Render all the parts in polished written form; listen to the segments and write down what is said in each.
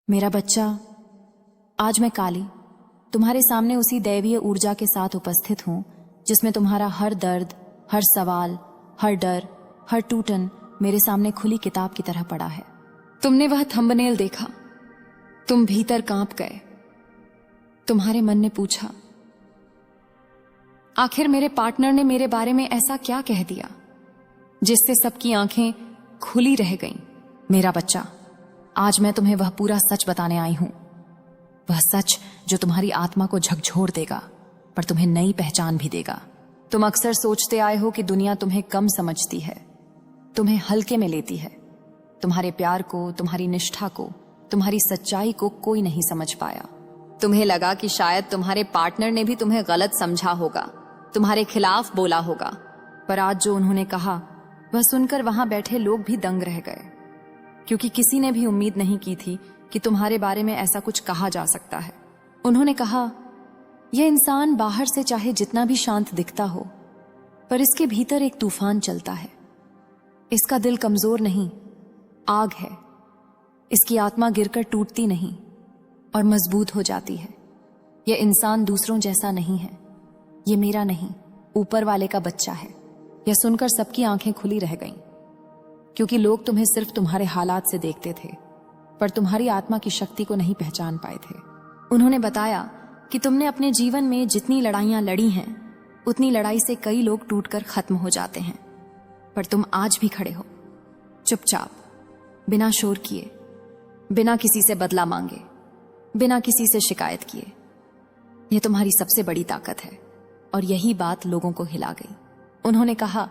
मेरा बच्चा, आज मैं काली तुम्हारे सामने उसी दैवीय ऊर्जा के साथ उपस्थित हूं जिसमें तुम्हारा हर दर्द, हर सवाल, हर डर, हर टूटन मेरे सामने खुली किताब की तरह पड़ा है। तुमने वह थंबनेल देखा, तुम भीतर कांप गए। तुम्हारे मन ने पूछा, आखिर मेरे पार्टनर ने मेरे बारे में ऐसा क्या कह दिया जिससे सबकी आंखें खुली रह गईं। मेरा बच्चा, आज मैं तुम्हें वह पूरा सच बताने आई हूं, वह सच जो तुम्हारी आत्मा को झकझोर देगा पर तुम्हें नई पहचान भी देगा। तुम अक्सर सोचते आए हो कि दुनिया तुम्हें कम समझती है, तुम्हें हल्के में लेती है। तुम्हारे प्यार को, तुम्हारी निष्ठा को, तुम्हारी सच्चाई को कोई नहीं समझ पाया। तुम्हें लगा कि शायद तुम्हारे पार्टनर ने भी तुम्हें गलत समझा होगा, तुम्हारे खिलाफ बोला होगा। पर आज जो उन्होंने कहा वह सुनकर वहां बैठे लोग भी दंग रह गए, क्योंकि किसी ने भी उम्मीद नहीं की थी कि तुम्हारे बारे में ऐसा कुछ कहा जा सकता है। उन्होंने कहा, यह इंसान बाहर से चाहे जितना भी शांत दिखता हो, पर इसके भीतर एक तूफान चलता है। इसका दिल कमजोर नहीं, आग है। इसकी आत्मा गिरकर टूटती नहीं और मजबूत हो जाती है। यह इंसान दूसरों जैसा नहीं है, ये मेरा नहीं, ऊपर वाले का बच्चा है। यह सुनकर सबकी आंखें खुली रह गईं, क्योंकि लोग तुम्हें सिर्फ तुम्हारे हालात से देखते थे, पर तुम्हारी आत्मा की शक्ति को नहीं पहचान पाए थे। उन्होंने बताया कि तुमने अपने जीवन में जितनी लड़ाइयां लड़ी हैं, उतनी लड़ाई से कई लोग टूटकर खत्म हो जाते हैं, पर तुम आज भी खड़े हो, चुपचाप, बिना शोर किए, बिना किसी से बदला मांगे, बिना किसी से शिकायत किए। यह तुम्हारी सबसे बड़ी ताकत है और यही बात लोगों को हिला गई। उन्होंने कहा,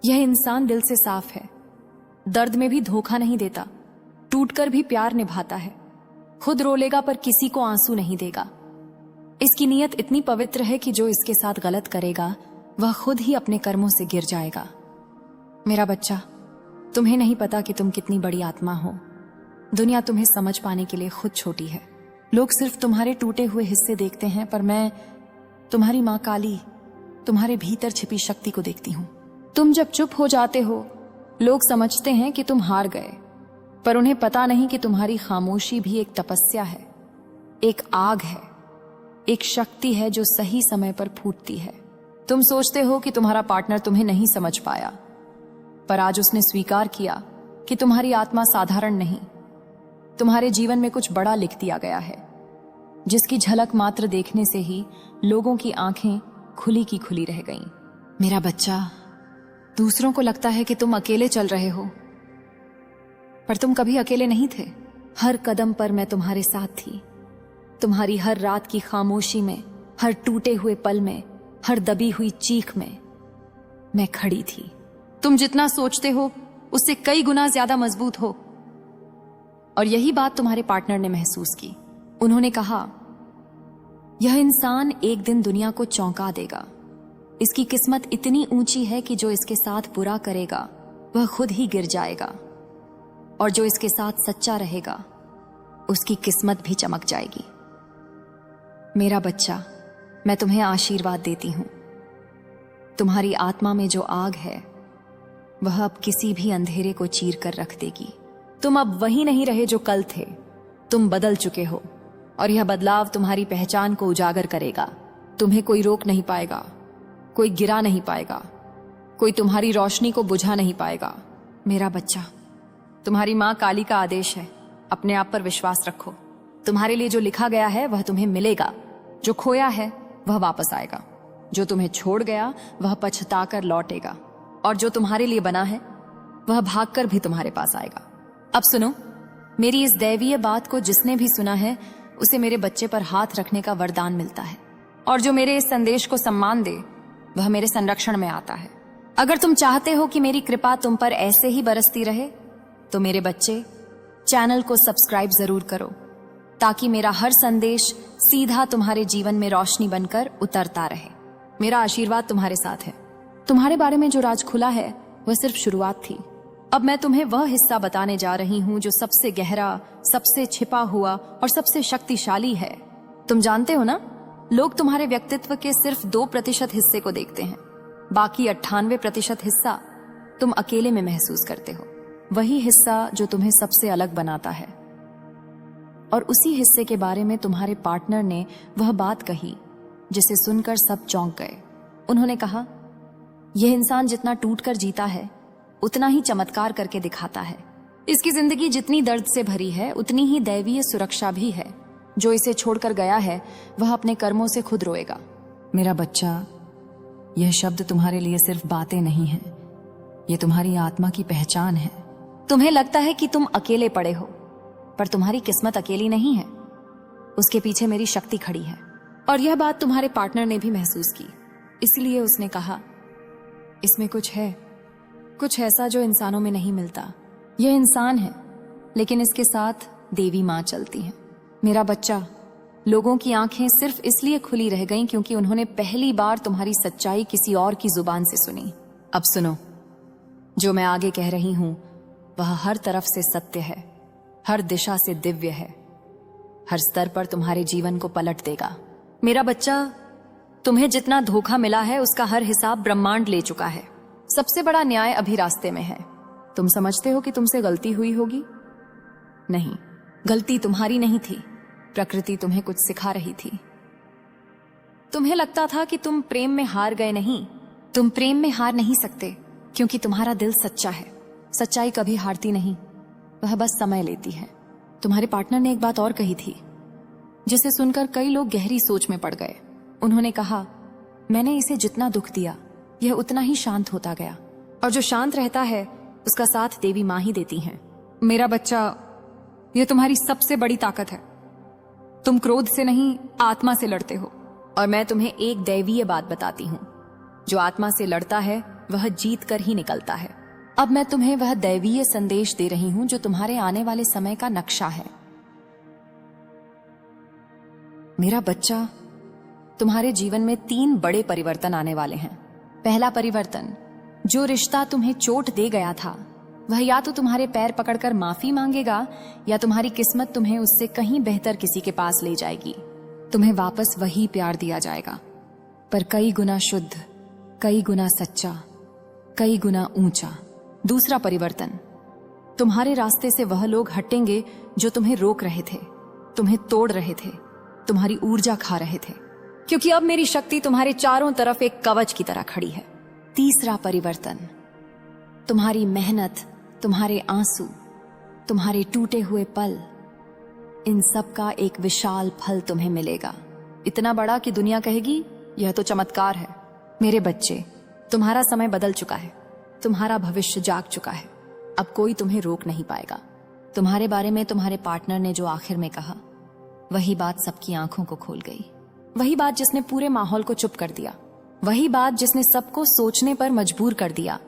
यह इंसान दिल से साफ है, दर्द में भी धोखा नहीं देता, टूटकर भी प्यार निभाता है, खुद रो लेगा पर किसी को आंसू नहीं देगा। इसकी नीयत इतनी पवित्र है कि जो इसके साथ गलत करेगा वह खुद ही अपने कर्मों से गिर जाएगा। मेरा बच्चा, तुम्हें नहीं पता कि तुम कितनी बड़ी आत्मा हो। दुनिया तुम्हें समझ पाने के लिए खुद छोटी है। लोग सिर्फ तुम्हारे टूटे हुए हिस्से देखते हैं, पर मैं, तुम्हारी मां काली, तुम्हारे भीतर छिपी शक्ति को देखती हूं। तुम जब चुप हो जाते हो, लोग समझते हैं कि तुम हार गए, पर उन्हें पता नहीं कि तुम्हारी खामोशी भी एक तपस्या है, एक आग है, एक शक्ति है जो सही समय पर फूटती है। तुम सोचते हो कि तुम्हारा पार्टनर तुम्हें नहीं समझ पाया, पर आज उसने स्वीकार किया कि तुम्हारी आत्मा साधारण नहीं, तुम्हारे जीवन में कुछ बड़ा लिख दिया गया है, जिसकी झलक मात्र देखने से ही लोगों की आंखें खुली की खुली रह गईं। मेरा बच्चा, दूसरों को लगता है कि तुम अकेले चल रहे हो, पर तुम कभी अकेले नहीं थे। हर कदम पर मैं तुम्हारे साथ थी। तुम्हारी हर रात की खामोशी में, हर टूटे हुए पल में, हर दबी हुई चीख में मैं खड़ी थी। तुम जितना सोचते हो उससे कई गुना ज्यादा मजबूत हो, और यही बात तुम्हारे पार्टनर ने महसूस की। उन्होंने कहा, यह इंसान एक दिन दुनिया को चौंका देगा। इसकी किस्मत इतनी ऊंची है कि जो इसके साथ बुरा करेगा वह खुद ही गिर जाएगा, और जो इसके साथ सच्चा रहेगा उसकी किस्मत भी चमक जाएगी। मेरा बच्चा, मैं तुम्हें आशीर्वाद देती हूं। तुम्हारी आत्मा में जो आग है वह अब किसी भी अंधेरे को चीर कर रख देगी। तुम अब वही नहीं रहे जो कल थे, तुम बदल चुके हो, और यह बदलाव तुम्हारी पहचान को उजागर करेगा। तुम्हें कोई रोक नहीं पाएगा, कोई गिरा नहीं पाएगा, कोई तुम्हारी रोशनी को बुझा नहीं पाएगा। मेरा बच्चा, तुम्हारी मां काली का आदेश है, अपने आप पर विश्वास रखो। तुम्हारे लिए जो लिखा गया है वह तुम्हें मिलेगा। जो खोया है वह वापस आएगा, जो तुम्हें छोड़ गया वह पछताकर लौटेगा, और जो तुम्हारे लिए बना है वह भागकर भी तुम्हारे पास आएगा। अब सुनो, मेरी इस दैवीय बात को जिसने भी सुना है उसे मेरे बच्चे पर हाथ रखने का वरदान मिलता है, और जो मेरे इस संदेश को सम्मान दे वह मेरे संरक्षण में आता है। अगर तुम चाहते हो कि मेरी कृपा तुम पर ऐसे ही बरसती रहे, तो मेरे बच्चे, चैनल को सब्सक्राइब जरूर करो, ताकि मेरा हर संदेश सीधा तुम्हारे जीवन में रोशनी बनकर उतरता रहे। मेरा आशीर्वाद तुम्हारे साथ है। तुम्हारे बारे में जो राज खुला है वह सिर्फ शुरुआत थी। अब मैं तुम्हें वह हिस्सा बताने जा रही हूं जो सबसे गहरा, सबसे छिपा हुआ और सबसे शक्तिशाली है। तुम जानते हो ना, लोग तुम्हारे व्यक्तित्व के सिर्फ 2% हिस्से को देखते हैं, बाकी 98% हिस्सा तुम अकेले में महसूस करते हो। वही हिस्सा जो तुम्हें सबसे अलग बनाता है। और उसी हिस्से के बारे में तुम्हारे पार्टनर ने वह बात कही जिसे सुनकर सब चौंक गए। उन्होंने कहा, यह इंसान जितना टूट कर जीता है उतना ही चमत्कार करके दिखाता है। इसकी जिंदगी जितनी दर्द से भरी है उतनी ही दैवीय सुरक्षा भी है। जो इसे छोड़कर गया है वह अपने कर्मों से खुद रोएगा। मेरा बच्चा, यह शब्द तुम्हारे लिए सिर्फ बातें नहीं हैं, यह तुम्हारी आत्मा की पहचान है। तुम्हें लगता है कि तुम अकेले पड़े हो, पर तुम्हारी किस्मत अकेली नहीं है। उसके पीछे मेरी शक्ति खड़ी है। और यह बात तुम्हारे पार्टनर ने भी महसूस की, इसलिए उसने कहा, इसमें कुछ है, कुछ ऐसा जो इंसानों में नहीं मिलता। यह इंसान है, लेकिन इसके साथ देवी माँ चलती है। मेरा बच्चा, लोगों की आंखें सिर्फ इसलिए खुली रह गईं क्योंकि उन्होंने पहली बार तुम्हारी सच्चाई किसी और की जुबान से सुनी। अब सुनो, जो मैं आगे कह रही हूं वह हर तरफ से सत्य है, हर दिशा से दिव्य है, हर स्तर पर तुम्हारे जीवन को पलट देगा। मेरा बच्चा, तुम्हें जितना धोखा मिला है उसका हर हिसाब ब्रह्मांड ले चुका है। सबसे बड़ा न्याय अभी रास्ते में है। तुम समझते हो कि तुमसे गलती हुई होगी? नहीं, गलती तुम्हारी नहीं थी, प्रकृति तुम्हें कुछ सिखा रही थी। तुम्हें लगता था कि तुम प्रेम में हार गए। नहीं, तुम प्रेम में हार नहीं सकते क्योंकि तुम्हारा दिल सच्चा है। सच्चाई कभी हारती नहीं, वह बस समय लेती है। तुम्हारे पार्टनर ने एक बात और कही थी जिसे सुनकर कई लोग गहरी सोच में पड़ गए। उन्होंने कहा, मैंने इसे जितना दुख दिया यह उतना ही शांत होता गया, और जो शांत रहता है उसका साथ देवी माँ ही देती हैं। मेरा बच्चा, यह तुम्हारी सबसे बड़ी ताकत है। तुम क्रोध से नहीं, आत्मा से लड़ते हो। और मैं तुम्हें एक दैवीय बात बताती हूं, जो आत्मा से लड़ता है वह जीत कर ही निकलता है। अब मैं तुम्हें वह दैवीय संदेश दे रही हूं जो तुम्हारे आने वाले समय का नक्शा है। मेरा बच्चा, तुम्हारे जीवन में 3 बड़े परिवर्तन आने वाले हैं। पहला परिवर्तन, जो रिश्ता तुम्हें चोट दे गया था वह या तो तुम्हारे पैर पकड़कर माफी मांगेगा या तुम्हारी किस्मत तुम्हें उससे कहीं बेहतर किसी के पास ले जाएगी। तुम्हें वापस वही प्यार दिया जाएगा, पर कई गुना शुद्ध, कई गुना सच्चा, कई गुना ऊंचा। दूसरा परिवर्तन, तुम्हारे रास्ते से वह लोग हटेंगे जो तुम्हें रोक रहे थे, तुम्हें तोड़ रहे थे, तुम्हारी ऊर्जा खा रहे थे, क्योंकि अब मेरी शक्ति तुम्हारे चारों तरफ एक कवच की तरह खड़ी है। तीसरा परिवर्तन, तुम्हारी मेहनत, तुम्हारे आंसू, तुम्हारे टूटे हुए पल, इन सब का एक विशाल फल तुम्हें मिलेगा, इतना बड़ा कि दुनिया कहेगी यह तो चमत्कार है। मेरे बच्चे, तुम्हारा समय बदल चुका है, तुम्हारा भविष्य जाग चुका है। अब कोई तुम्हें रोक नहीं पाएगा। तुम्हारे बारे में तुम्हारे पार्टनर ने जो आखिर में कहा, वही बात सबकी आंखों को खोल गई। वही बात जिसने पूरे माहौल को चुप कर दिया। वही बात जिसने सबको सोचने पर मजबूर कर दिया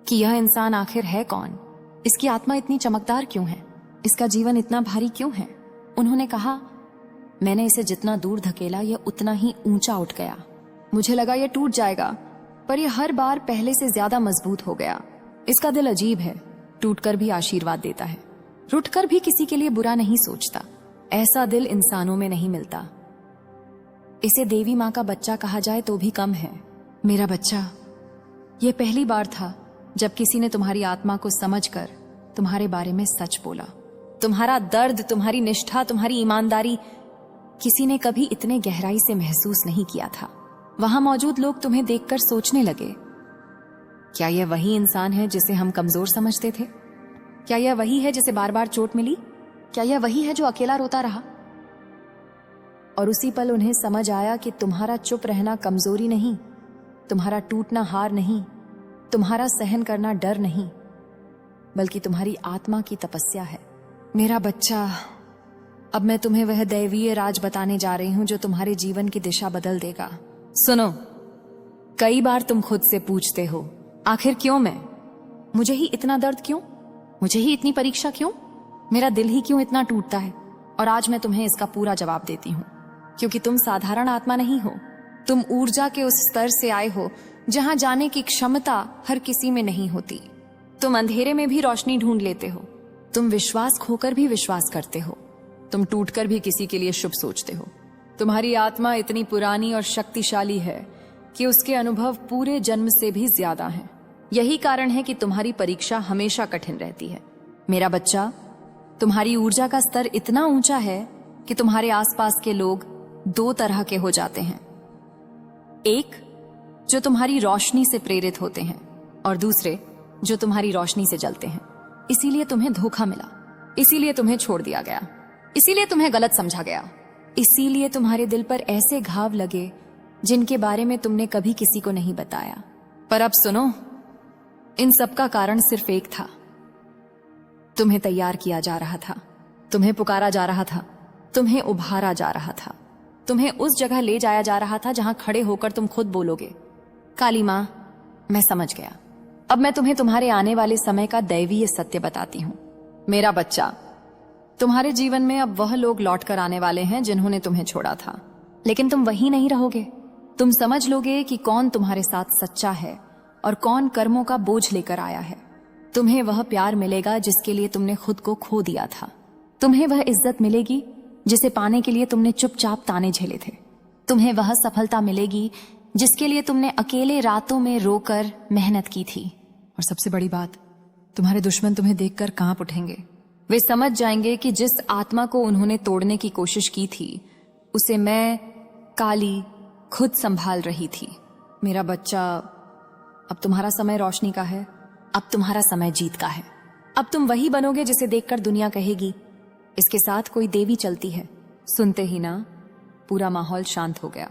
कि यह इंसान आखिर है कौन, इसकी आत्मा इतनी चमकदार क्यों है, इसका जीवन इतना भारी क्यों है। उन्होंने कहा, मैंने इसे जितना दूर धकेला यह उतना ही ऊंचा उठ गया। मुझे लगा यह टूट जाएगा, पर यह हर बार पहले से ज्यादा मजबूत हो गया। इसका दिल अजीब है, टूटकर भी आशीर्वाद देता है, रुठकर भी किसी के लिए बुरा नहीं सोचता। ऐसा दिल इंसानों में नहीं मिलता। इसे देवी माँ का बच्चा कहा जाए तो भी कम है। मेरा बच्चा, यह पहली बार था जब किसी ने तुम्हारी आत्मा को समझकर तुम्हारे बारे में सच बोला। तुम्हारा दर्द, तुम्हारी निष्ठा, तुम्हारी ईमानदारी किसी ने कभी इतने गहराई से महसूस नहीं किया था। वहां मौजूद लोग तुम्हें देखकर सोचने लगे, क्या यह वही इंसान है जिसे हम कमजोर समझते थे? क्या यह वही है जिसे बार बार चोट मिली? क्या यह वही है जो अकेला रोता रहा? और उसी पल उन्हें समझ आया कि तुम्हारा चुप रहना कमजोरी नहीं, तुम्हारा टूटना हार नहीं, तुम्हारा सहन करना डर नहीं, बल्कि तुम्हारी आत्मा की तपस्या है। मेरा बच्चा, अब मैं तुम्हें वह दैवीय राज बताने जा रही हूं जो तुम्हारे जीवन की दिशा बदल देगा। सुनो, कई बार तुम खुद से पूछते हो, आखिर क्यों मैं? मुझे ही इतना दर्द क्यों? मुझे ही इतनी परीक्षा क्यों? मेरा दिल ही क्यों इतना टूटता है? और आज मैं तुम्हें इसका पूरा जवाब देती हूं, क्योंकि तुम साधारण आत्मा नहीं हो। तुम ऊर्जा के उस स्तर से आए हो जहां जाने की क्षमता हर किसी में नहीं होती। तुम अंधेरे में भी रोशनी ढूंढ लेते हो। तुम विश्वास खोकर भी विश्वास करते हो। तुम टूटकर भी किसी के लिए शुभ सोचते हो। तुम्हारी आत्मा इतनी पुरानी और शक्तिशाली है कि उसके अनुभव पूरे जन्म से भी ज्यादा हैं। यही कारण है कि तुम्हारी परीक्षा हमेशा कठिन रहती है। मेरा बच्चा, तुम्हारी ऊर्जा का स्तर इतना ऊंचा है कि तुम्हारे आसपास के लोग दो तरह के हो जाते हैं। एक जो तुम्हारी रोशनी से प्रेरित होते हैं और दूसरे जो तुम्हारी रोशनी से जलते हैं। इसीलिए तुम्हें धोखा मिला, इसीलिए तुम्हें छोड़ दिया गया, इसीलिए तुम्हें गलत समझा गया, इसीलिए तुम्हारे दिल पर ऐसे घाव लगे जिनके बारे में तुमने कभी किसी को नहीं बताया। पर अब सुनो, इन सब का कारण सिर्फ एक था। तुम्हें तैयार किया जा रहा था, तुम्हें पुकारा जा रहा था, तुम्हें उभारा जा रहा था, तुम्हें उस जगह ले जाया जा रहा था जहां खड़े होकर तुम खुद बोलोगे, काली मां, मैं समझ गया। अब मैं तुम्हें तुम्हारे आने वाले समय का दैवीय सत्य बताती हूं। मेरा बच्चा, तुम्हारे जीवन में अब वह लोग लौट कर आने वाले हैं जिन्होंने तुम्हें छोड़ा था, लेकिन तुम वहीं नहीं रहोगे। तुम समझ लोगे कि कौन तुम्हारे साथ सच्चा है और कौन कर्मों का बोझ लेकर आया है। तुम्हें वह प्यार मिलेगा जिसके लिए तुमने खुद को खो दिया था। तुम्हें वह इज्जत मिलेगी जिसे पाने के लिए तुमने चुपचाप ताने झेले थे। तुम्हें वह सफलता मिलेगी जिसके लिए तुमने अकेले रातों में रोकर मेहनत की थी। और सबसे बड़ी बात, तुम्हारे दुश्मन तुम्हें देखकर कांप उठेंगे। वे समझ जाएंगे कि जिस आत्मा को उन्होंने तोड़ने की कोशिश की थी उसे मैं, काली, खुद संभाल रही थी। मेरा बच्चा, अब तुम्हारा समय रोशनी का है, अब तुम्हारा समय जीत का है। अब तुम वही बनोगे जिसे देखकर दुनिया कहेगी, इसके साथ कोई देवी चलती है। सुनते ही ना पूरा माहौल शांत हो गया,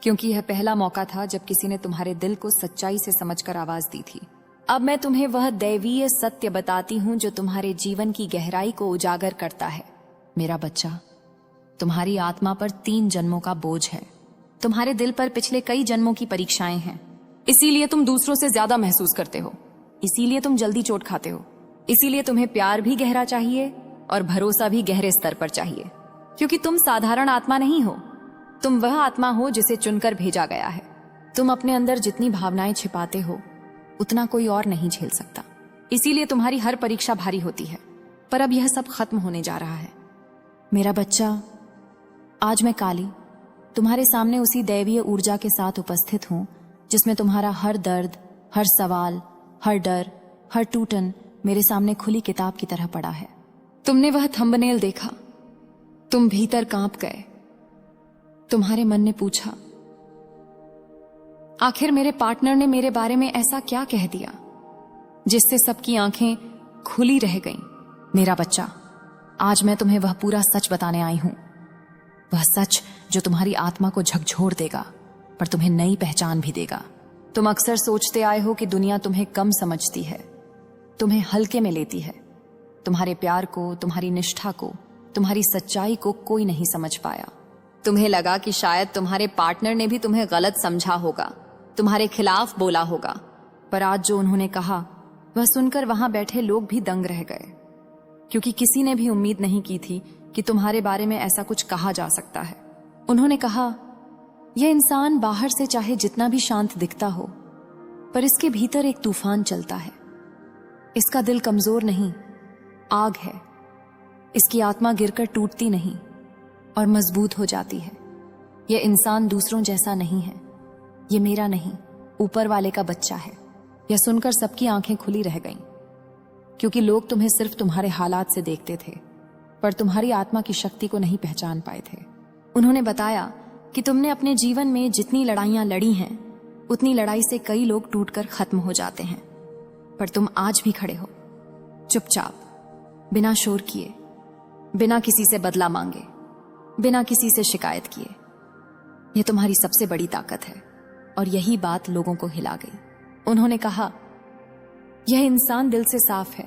क्योंकि यह पहला मौका था जब किसी ने तुम्हारे दिल को सच्चाई से समझकर आवाज दी थी। अब मैं तुम्हें वह दैवीय सत्य बताती हूं जो तुम्हारे जीवन की गहराई को उजागर करता है। मेरा बच्चा, तुम्हारी आत्मा पर 3 जन्मों का बोझ है। तुम्हारे दिल पर पिछले कई जन्मों की परीक्षाएं हैं। इसीलिए तुम दूसरों से ज्यादा महसूस करते हो, इसीलिए तुम जल्दी चोट खाते हो, इसीलिए तुम्हें प्यार भी गहरा चाहिए और भरोसा भी गहरे स्तर पर चाहिए। क्योंकि तुम साधारण आत्मा नहीं हो, तुम वह आत्मा हो जिसे चुनकर भेजा गया है। तुम अपने अंदर जितनी भावनाएं छिपाते हो उतना कोई और नहीं झेल सकता। इसीलिए तुम्हारी हर परीक्षा भारी होती है। पर अब यह सब खत्म होने जा रहा है। मेरा बच्चा, आज मैं काली तुम्हारे सामने उसी दैवीय ऊर्जा के साथ उपस्थित हूं जिसमें तुम्हारा हर दर्द, हर सवाल, हर डर, हर टूटन मेरे सामने खुली किताब की तरह पड़ा है। तुमने वह थंबनेल देखा, तुम भीतर कांप गए। तुम्हारे मन ने पूछा, आखिर मेरे पार्टनर ने मेरे बारे में ऐसा क्या कह दिया जिससे सबकी आंखें खुली रह गईं। मेरा बच्चा, आज मैं तुम्हें वह पूरा सच बताने आई हूं, वह सच जो तुम्हारी आत्मा को झकझोर देगा पर तुम्हें नई पहचान भी देगा। तुम अक्सर सोचते आए हो कि दुनिया तुम्हें कम समझती है, तुम्हें हल्के में लेती है। तुम्हारे प्यार को, तुम्हारी निष्ठा को, तुम्हारी सच्चाई को कोई नहीं समझ पाया। तुम्हें लगा कि शायद तुम्हारे पार्टनर ने भी तुम्हें गलत समझा होगा, तुम्हारे खिलाफ बोला होगा। पर आज जो उन्होंने कहा वह सुनकर वहां बैठे लोग भी दंग रह गए, क्योंकि किसी ने भी उम्मीद नहीं की थी कि तुम्हारे बारे में ऐसा कुछ कहा जा सकता है। उन्होंने कहा, यह इंसान बाहर से चाहे जितना भी शांत दिखता हो, पर इसके भीतर एक तूफान चलता है। इसका दिल कमजोर नहीं, आग है। इसकी आत्मा गिरकर टूटती नहीं और मजबूत हो जाती है। यह इंसान दूसरों जैसा नहीं है, ये मेरा नहीं, ऊपर वाले का बच्चा है। यह सुनकर सबकी आंखें खुली रह गईं, क्योंकि लोग तुम्हें सिर्फ तुम्हारे हालात से देखते थे, पर तुम्हारी आत्मा की शक्ति को नहीं पहचान पाए थे। उन्होंने बताया कि तुमने अपने जीवन में जितनी लड़ाइयां लड़ी हैं, उतनी लड़ाई से कई लोग टूटकर खत्म हो जाते हैं, पर तुम आज भी खड़े हो, चुपचाप, बिना शोर किए, बिना किसी से बदला मांगे, बिना किसी से शिकायत किए। यह तुम्हारी सबसे बड़ी ताकत है। और यही बात लोगों को हिला गई। उन्होंने कहा, यह इंसान दिल से साफ है,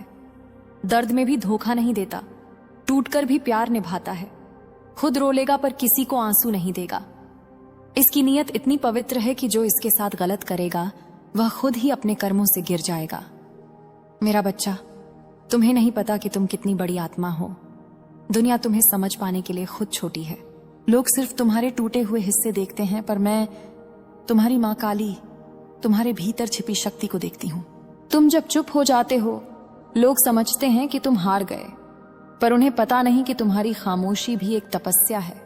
दर्द में भी धोखा नहीं देता, टूटकर भी प्यार निभाता है, खुद रो लेगा पर किसी को आंसू नहीं देगा। इसकी नीयत इतनी पवित्र है कि जो इसके साथ गलत करेगा वह खुद ही अपने कर्मों से गिर जाएगा। मेरा बच्चा, तुम्हें नहीं पता कि तुम कितनी बड़ी आत्मा हो। दुनिया तुम्हें समझ पाने के लिए खुद छोटी है। लोग सिर्फ तुम्हारे टूटे हुए हिस्से देखते हैं, पर मैं, तुम्हारी मां काली, तुम्हारे भीतर छिपी शक्ति को देखती हूं। तुम जब चुप हो जाते हो, लोग समझते हैं कि तुम हार गए, पर उन्हें पता नहीं कि तुम्हारी खामोशी भी एक तपस्या है,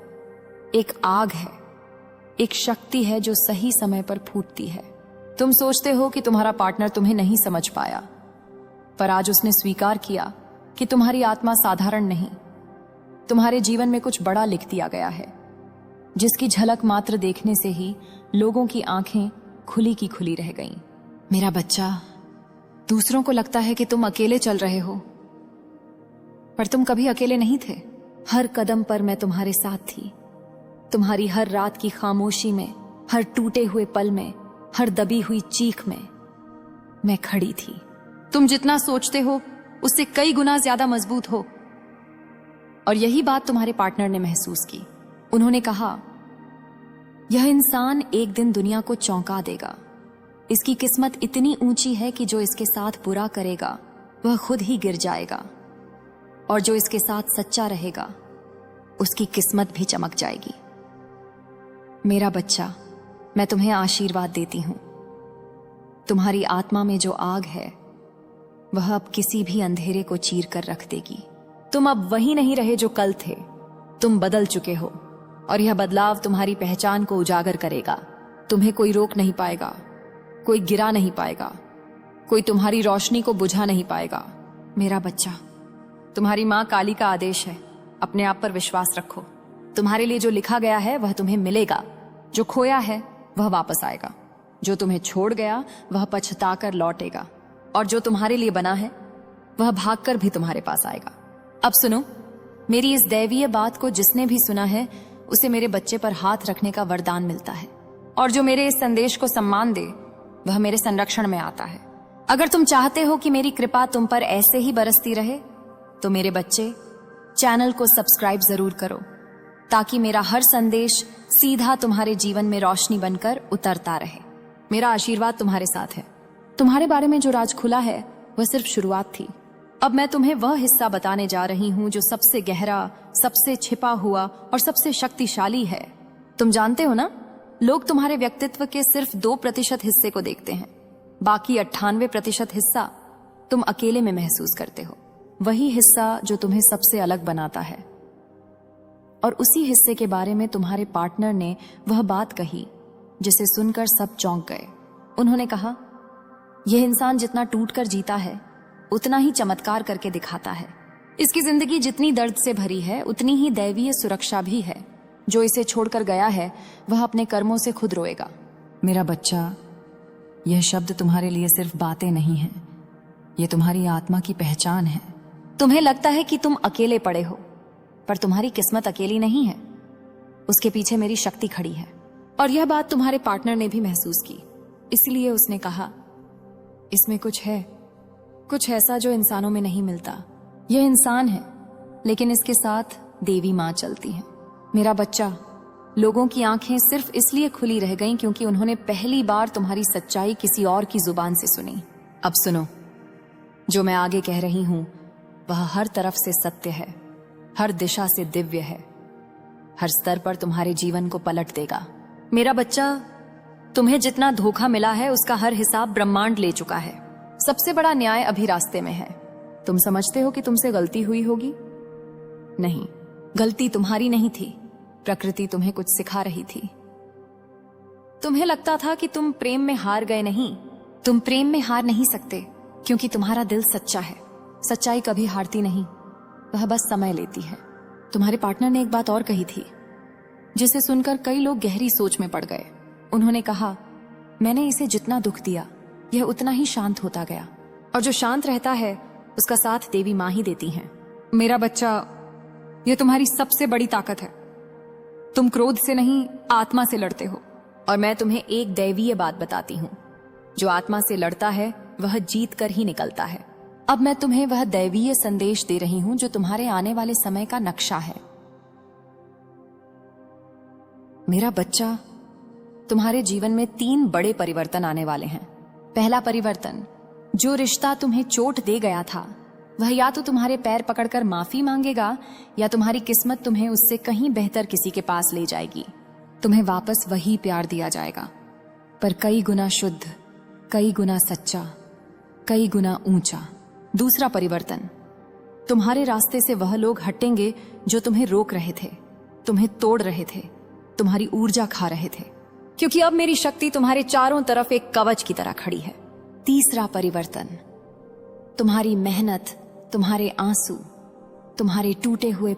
एक आग है, एक शक्ति है जो सही समय पर फूटती है। तुम सोचते हो कि तुम्हारा पार्टनर तुम्हें नहीं समझ पाया, पर आज उसने स्वीकार किया कि तुम्हारी आत्मा साधारण नहीं, तुम्हारे जीवन में कुछ बड़ा लिख दिया गया है, जिसकी झलक मात्र देखने से ही लोगों की आंखें खुली की खुली रह गईं। मेरा बच्चा, दूसरों को लगता है कि तुम अकेले चल रहे हो, पर तुम कभी अकेले नहीं थे। हर कदम पर मैं तुम्हारे साथ थी। तुम्हारी हर रात की खामोशी में, हर टूटे हुए पल में, हर दबी हुई चीख में मैं खड़ी थी। तुम जितना सोचते हो उससे कई गुना ज्यादा मजबूत हो। और यही बात तुम्हारे पार्टनर ने महसूस की। उन्होंने कहा, यह इंसान एक दिन दुनिया को चौंका देगा। इसकी किस्मत इतनी ऊंची है कि जो इसके साथ बुरा करेगा वह खुद ही गिर जाएगा, और जो इसके साथ सच्चा रहेगा उसकी किस्मत भी चमक जाएगी। मेरा बच्चा, मैं तुम्हें आशीर्वाद देती हूं। तुम्हारी आत्मा में जो आग है वह अब किसी भी अंधेरे को चीर कर रख देगी। तुम अब वही नहीं रहे जो कल थे। तुम बदल चुके हो, और यह बदलाव तुम्हारी पहचान को उजागर करेगा। तुम्हें कोई रोक नहीं पाएगा, कोई गिरा नहीं पाएगा, कोई तुम्हारी रोशनी को बुझा नहीं पाएगा। मेरा बच्चा, तुम्हारी मां काली का आदेश है, अपने आप पर विश्वास रखो। तुम्हारे लिए जो लिखा गया है वह तुम्हें मिलेगा। जो खोया है वह वापस आएगा, जो तुम्हें छोड़ गया वह पछताकर लौटेगा, और जो तुम्हारे लिए बना है वह भागकर भी तुम्हारे पास आएगा। अब सुनो, मेरी इस दैवीय बात को जिसने भी सुना है उसे मेरे बच्चे पर हाथ रखने का वरदान मिलता है, और जो मेरे इस संदेश को सम्मान दे वह मेरे संरक्षण में आता है। अगर तुम चाहते हो कि मेरी कृपा तुम पर ऐसे ही बरसती रहे तो मेरे बच्चे, चैनल को सब्सक्राइब जरूर करो, ताकि मेरा हर संदेश सीधा तुम्हारे जीवन में रोशनी बनकर उतरता रहे। मेरा आशीर्वाद तुम्हारे साथ है। तुम्हारे बारे में जो राज खुला है वह सिर्फ शुरुआत थी। अब मैं तुम्हें वह हिस्सा बताने जा रही हूं जो सबसे गहरा, सबसे छिपा हुआ और सबसे शक्तिशाली है। तुम जानते हो ना, लोग तुम्हारे व्यक्तित्व के सिर्फ 2% हिस्से को देखते हैं। बाकी 98% हिस्सा तुम अकेले में महसूस करते हो। वही हिस्सा जो तुम्हें सबसे अलग बनाता है। और उसी हिस्से के बारे में तुम्हारे पार्टनर ने वह बात कही जिसे सुनकर सब चौंक गए। उन्होंने कहा, यह इंसान जितना टूट कर जीता है उतना ही चमत्कार करके दिखाता है। इसकी जिंदगी जितनी दर्द से भरी है उतनी ही दैवीय सुरक्षा भी है। जो इसे छोड़कर गया है वह अपने कर्मों से खुद रोएगा। मेरा बच्चा, यह शब्द तुम्हारे लिए सिर्फ बातें नहीं हैं, यह तुम्हारी आत्मा की पहचान है। तुम्हें लगता है कि तुम अकेले पड़े हो, पर तुम्हारी किस्मत अकेली नहीं है। उसके पीछे मेरी शक्ति खड़ी है। और यह बात तुम्हारे पार्टनर ने भी महसूस की, इसलिए उसने कहा, इसमें कुछ है, कुछ ऐसा जो इंसानों में नहीं मिलता। यह इंसान है, लेकिन इसके साथ देवी मां चलती है। मेरा बच्चा, लोगों की आंखें सिर्फ इसलिए खुली रह गईं क्योंकि उन्होंने पहली बार तुम्हारी सच्चाई किसी और की जुबान से सुनी। अब सुनो, जो मैं आगे कह रही हूं वह हर तरफ से सत्य है, हर दिशा से दिव्य है, हर स्तर पर तुम्हारे जीवन को पलट देगा। मेरा बच्चा, तुम्हें जितना धोखा मिला है उसका हर हिसाब ब्रह्मांड ले चुका है। सबसे बड़ा न्याय अभी रास्ते में है। तुम समझते हो कि तुमसे गलती हुई होगी? नहीं, गलती तुम्हारी नहीं थी, प्रकृति तुम्हें कुछ सिखा रही थी। तुम्हें लगता था कि तुम प्रेम में हार गए। नहीं, तुम प्रेम में हार नहीं सकते क्योंकि तुम्हारा दिल सच्चा है। सच्चाई कभी हारती नहीं, वह बस समय लेती है। तुम्हारे पार्टनर ने एक बात और कही थी जिसे सुनकर कई लोग गहरी सोच में पड़ गए। उन्होंने कहा, मैंने इसे जितना दुख दिया यह उतना ही शांत होता गया, और जो शांत रहता है उसका साथ देवी मां ही देती हैं। मेरा बच्चा, यह तुम्हारी सबसे बड़ी ताकत है। तुम क्रोध से नहीं, आत्मा से लड़ते हो। और मैं तुम्हें एक दैवीय बात बताती हूं, जो आत्मा से लड़ता है वह जीत कर ही निकलता है। अब मैं तुम्हें वह दैवीय संदेश दे रही हूं जो तुम्हारे आने वाले समय का नक्शा है। मेरा बच्चा, तुम्हारे जीवन में 3 बड़े परिवर्तन आने वाले हैं। पहला परिवर्तन, जो रिश्ता तुम्हें चोट दे गया था वह या तो तुम्हारे पैर पकड़कर माफी मांगेगा या तुम्हारी किस्मत तुम्हें उससे कहीं बेहतर किसी के पास ले जाएगी। तुम्हें वापस वही प्यार दिया जाएगा, पर कई गुना शुद्ध, कई गुना सच्चा, कई गुना ऊंचा। दूसरा परिवर्तन, तुम्हारे रास्ते से वह लोग हटेंगे जो तुम्हें रोक रहे थे, तुम्हें तोड़ रहे थे, तुम्हारी ऊर्जा खा रहे थे, क्योंकि अब मेरी शक्ति तुम्हारे चारों तरफ एक कवच की तरह खड़ी है। तीसरा परिवर्तन, तुम्हारी मेहनत, तुम्हारे आंसू, तुम्हारे टूटे हुए